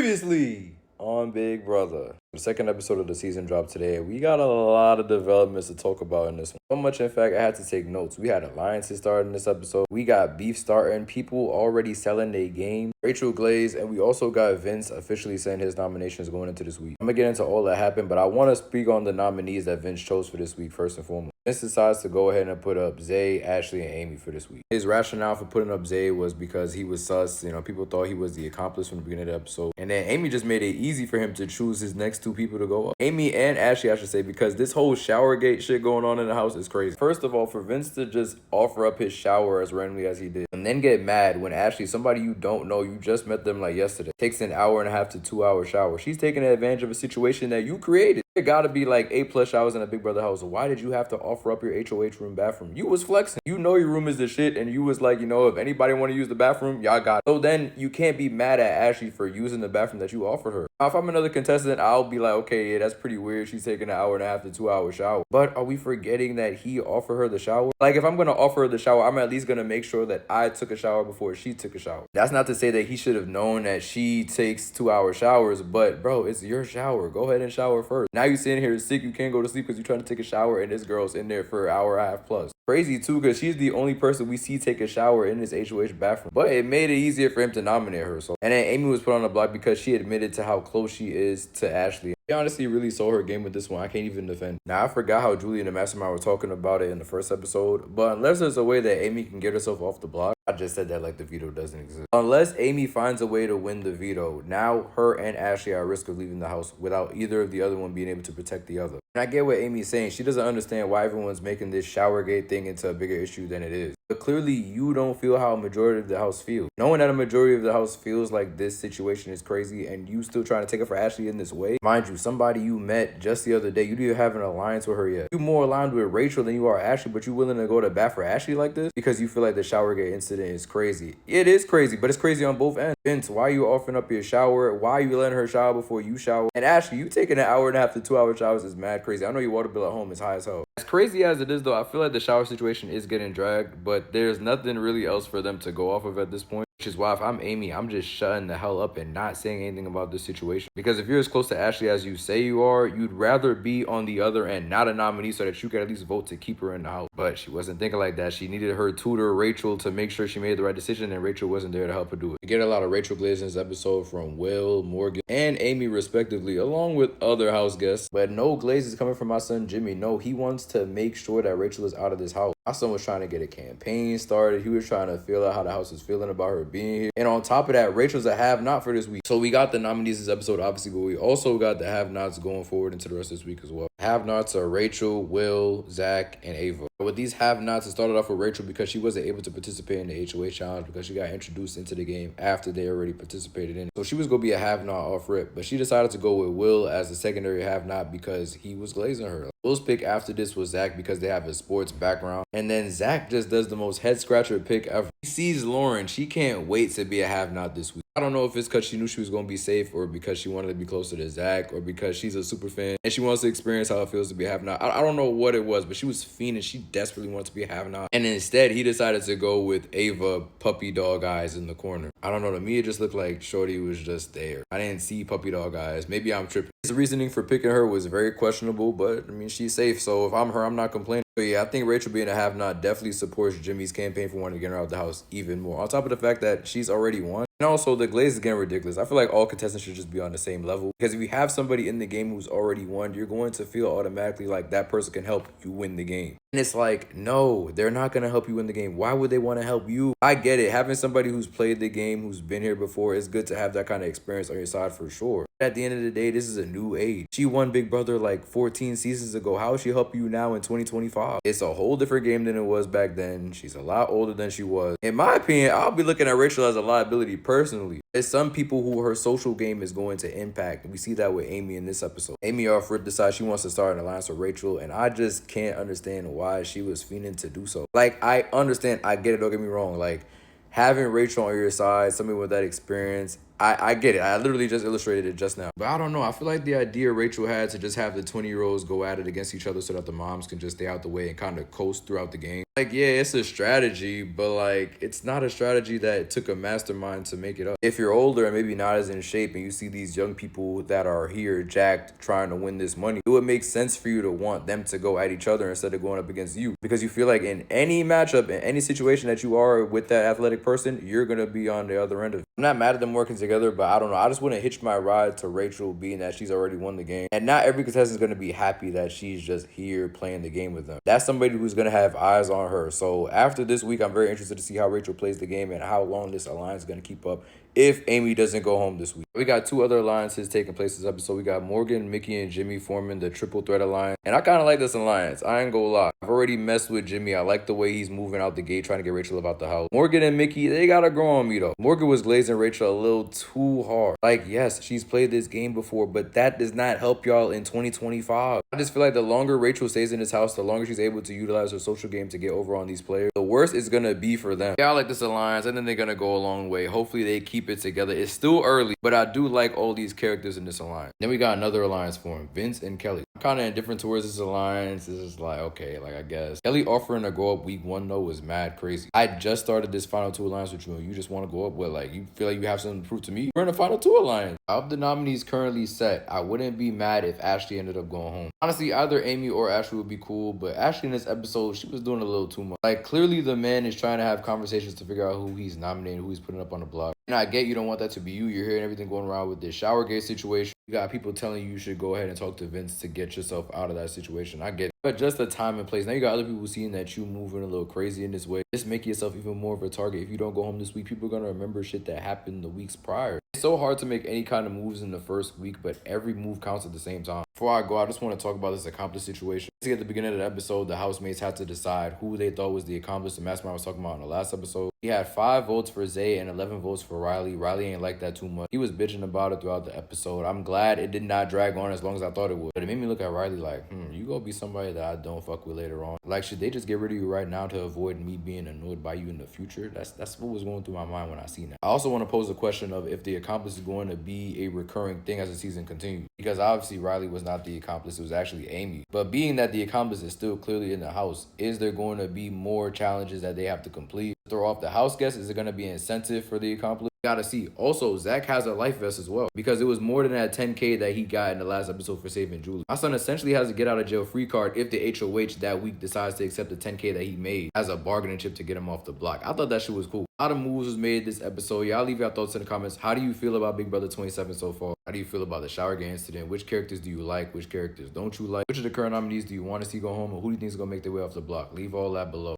Previously on Big Brother. The second episode of the season dropped today. We got a lot of developments to talk about in this one. So much, in fact, I had to take notes. We had alliances starting this episode. We got beef starting. People already selling their game. Rachel Glaze, and we also got Vince officially saying his nominations going into this week. I'm going to get into all that happened, but I want to speak on the nominees that Vince chose for this week first and foremost. Vince decides to go ahead and put up Zay, Ashley, and Amy for this week. His rationale for putting up Zay was because he was sus. People thought he was the accomplice from the beginning of the episode. And then Amy just made it easy for him to choose his next two people to go up. Amy and Ashley, I should say, because this whole SHOWERGATE shit going on in the house is crazy. First of all, for Vince to just offer up his shower as randomly as he did, and then get mad when Ashley, somebody you don't know, you just met them like yesterday, takes an hour and a half to 2 hour shower. She's taking advantage of a situation that you created. There gotta be like 8+ showers in a Big Brother house. Why did you have to offer up your HOH room bathroom? You was flexing. You know your room is the shit, and you was like, if anybody want to use the bathroom, y'all got it. So then you can't be mad at Ashley for using the bathroom that you offered her. Now, if I'm another contestant, I'll be like, okay, yeah, that's pretty weird. She's taking an hour and a half to 2 hour shower. But are we forgetting that he offered her the shower? Like, if I'm gonna offer her the shower, I'm at least gonna make sure that I took a shower before she took a shower. That's not to say that he should have known that she takes 2 hour showers, but bro, it's your shower. Go ahead and shower first. Now you sitting here sick, you can't go to sleep because you're trying to take a shower, and this girl's in there for an hour and a half plus. Crazy too, because she's the only person we see take a shower in this HOH bathroom. But it made it easier for him to nominate her. And then Amy was put on the block because she admitted to how close she is to Ashley. She honestly really sold her game with this one. I can't even defend. Now, I forgot how Julie and the Mastermind were talking about it in the first episode, but unless there's a way that Amy can get herself off the block, I just said that like the veto doesn't exist. Unless Amy finds a way to win the veto, now her and Ashley are at risk of leaving the house without either of the other one being able to protect the other. And I get what Amy's saying. She doesn't understand why everyone's making this SHOWERGATE thing into a bigger issue than it is. But clearly, you don't feel how a majority of the house feels. Knowing that a majority of the house feels like this situation is crazy and you still trying to take it for Ashley in this way. Mind you, somebody you met just the other day, you didn't have an alliance with her yet. You more aligned with Rachel than you are Ashley, but you willing to go to bat for Ashley like this because you feel like the SHOWERGATE incident is crazy. It is crazy, but it's crazy on both ends. Vince, why are you offering up your shower? Why are you letting her shower before you shower? And Ashley, you taking an hour and a half to 2 hour showers is mad crazy. I know your water bill at home is high as hell. As crazy as it is though, I feel like the shower situation is getting dragged, but there's nothing really else for them to go off of at this point. Which is why if I'm Amy, I'm just shutting the hell up and not saying anything about this situation. Because if you're as close to Ashley as you say you are, you'd rather be on the other end, not a nominee, so that you could at least vote to keep her in the house. But she wasn't thinking like that. She needed her tutor, Rachel, to make sure she made the right decision, and Rachel wasn't there to help her do it. We get a lot of Rachel Glaze in this episode from Will, Morgan, and Amy respectively, along with other house guests. But no Glaze is coming from my son Jimmy. No, he wants to make sure that Rachel is out of this house. My son was trying to get a campaign started. He was trying to feel out how the house is feeling about her being here. And on top of that, Rachel's a have-not for this week. So we got the nominees this episode, obviously, but we also got the have-nots going forward into the rest of this week as well. Have-nots are Rachel, Will, Zach, and Ava. With these have-nots, it started off with Rachel because she wasn't able to participate in the HOA challenge because she got introduced into the game after they already participated in it. So she was going to be a have-not off rip, but she decided to go with Will as a secondary have-not because he was glazing her. Will's pick after this was Zach because they have a sports background. And then Zach just does the most head-scratcher pick ever. He sees Lauren. She can't wait to be a have-not this week. I don't know if it's because she knew she was going to be safe or because she wanted to be closer to Zach or because she's a super fan and she wants to experience how it feels to be a have-not. I don't know what it was, but she was fiending. She desperately wanted to be a have-not. And instead, he decided to go with Ava puppy dog eyes in the corner. I don't know. To me, it just looked like Shorty was just there. I didn't see puppy dog eyes. Maybe I'm tripping. His reasoning for picking her was very questionable, but I mean, she's safe. So if I'm her, I'm not complaining. But yeah, I think Rachel being a have-not definitely supports Jimmy's campaign for wanting to get her out of the house even more. On top of the fact that she's already won. And also, the glaze is getting ridiculous. I feel like all contestants should just be on the same level. Because if you have somebody in the game who's already won, you're going to feel automatically like that person can help you win the game. And it's like, no, they're not going to help you win the game. Why would they want to help you? I get it. Having somebody who's played the game, who's been here before, it's good to have that kind of experience on your side for sure. At the end of the day, this is a new age. She won Big Brother like 14 seasons ago. How is she help you now in 2025? It's a whole different game than it was back then. She's a lot older than she was. In my opinion, I'll be looking at Rachel as a liability personally. There's some people who her social game is going to impact. We see that with Amy in this episode. Amy off rip decides she wants to start an alliance with Rachel, and I just can't understand why she was fiending to do so. Like, I understand, I get it, don't get me wrong. Like, having Rachel on your side, somebody with that experience, I get it. I literally just illustrated it just now. But I don't know. I feel like the idea Rachel had to just have the 20-year-olds go at it against each other so that the moms can just stay out the way and kind of coast throughout the game. Like, yeah, it's a strategy, but like, it's not a strategy that took a mastermind to make it up. If you're older and maybe not as in shape and you see these young people that are here jacked trying to win this money, it would make sense for you to want them to go at each other instead of going up against you, because you feel like in any matchup, in any situation that you are with that athletic person, you're going to be on the other end of it. I'm not mad at them working together, but I don't know. I just wouldn't hitch my ride to Rachel, being that she's already won the game. And not every contestant is going to be happy that she's just here playing the game with them. That's somebody who's going to have eyes on her. So after this week, I'm very interested to see how Rachel plays the game and how long this alliance is going to keep up if Amy doesn't go home this week. We got two other alliances taking place this episode. We got Morgan, Mickey, and Jimmy forming the triple threat alliance. And I kind of like this alliance. I ain't gonna lie. I've already messed with Jimmy. I like the way he's moving out the gate, trying to get Rachel about the house. Morgan and Mickey, they gotta grow on me though. Morgan was glazing Rachel a little too hard. Like, yes, she's played this game before, but that does not help y'all in 2025. I just feel like the longer Rachel stays in this house, the longer she's able to utilize her social game to get over on these players, the worse it's gonna be for them. Yeah, I like this alliance. I think they're gonna go a long way. Hopefully they keep it together. It's still early, but I do like all these characters in this alliance. Then we got another alliance formed, Vince and Kelly. I'm kind of indifferent towards this alliance. It's just like, okay, like I guess. Kelly offering to go up week 1 though was mad crazy. I just started this final 2 alliance with you and you just want to go up with, like, you feel like you have something to prove to me? We're in the final 2 alliance. Of the nominees currently set, I wouldn't be mad if Ashley ended up going home. Honestly, either Amy or Ashley would be cool, but Ashley in this episode, she was doing a little too much. Like, clearly the man is trying to have conversations to figure out who he's nominating, who he's putting up on the block. And I get you don't want that to be you. You're hearing everything going around with this SHOWERGATE situation. You got people telling you should go ahead and talk to Vince to get yourself out of that situation. I get it. But just the time and place. Now you got other people seeing that you moving a little crazy in this way. Just make yourself even more of a target. If you don't go home this week, people are going to remember shit that happened the weeks prior. It's so hard to make any kind of moves in the first week, but every move counts at the same time. Before I go, I just want to talk about this accomplice situation. At the beginning of the episode, the housemates had to decide who they thought was the accomplice the Mastermind was talking about in the last episode. He had 5 votes for Zay and 11 votes for Riley. Riley ain't like that too much. He was bitching about it throughout the episode. I'm glad it did not drag on as long as I thought it would. But it made me look at Riley like, you gonna be somebody that I don't fuck with later on. Like, should they just get rid of you right now to avoid me being annoyed by you in the future? That's what was going through my mind when I seen that. I also want to pose a question of if the accomplice is going to be a recurring thing as the season continues. Because obviously Riley was not the accomplice, it was actually Amy. But being that the accomplice is still clearly in the house, is there going to be more challenges that they have to complete? Throw off the house guests? Is it going to be an incentive for the accomplice? Gotta see. Also, Zach has a life vest as well, because it was more than that 10K that he got in the last episode for saving Julie. My son essentially has a get out of jail free card if the HOH that week decides to accept the 10K that he made as a bargaining chip to get him off the block. I thought that shit was cool. A lot of moves was made this episode. Y'all leave your thoughts in the comments. How do you feel about Big Brother 27 so far? How do you feel about the SHOWERGATE incident? Which characters do you like? Which characters don't you like? Which of the current nominees do you want to see go home? Or who do you think is going to make their way off the block? Leave all that below.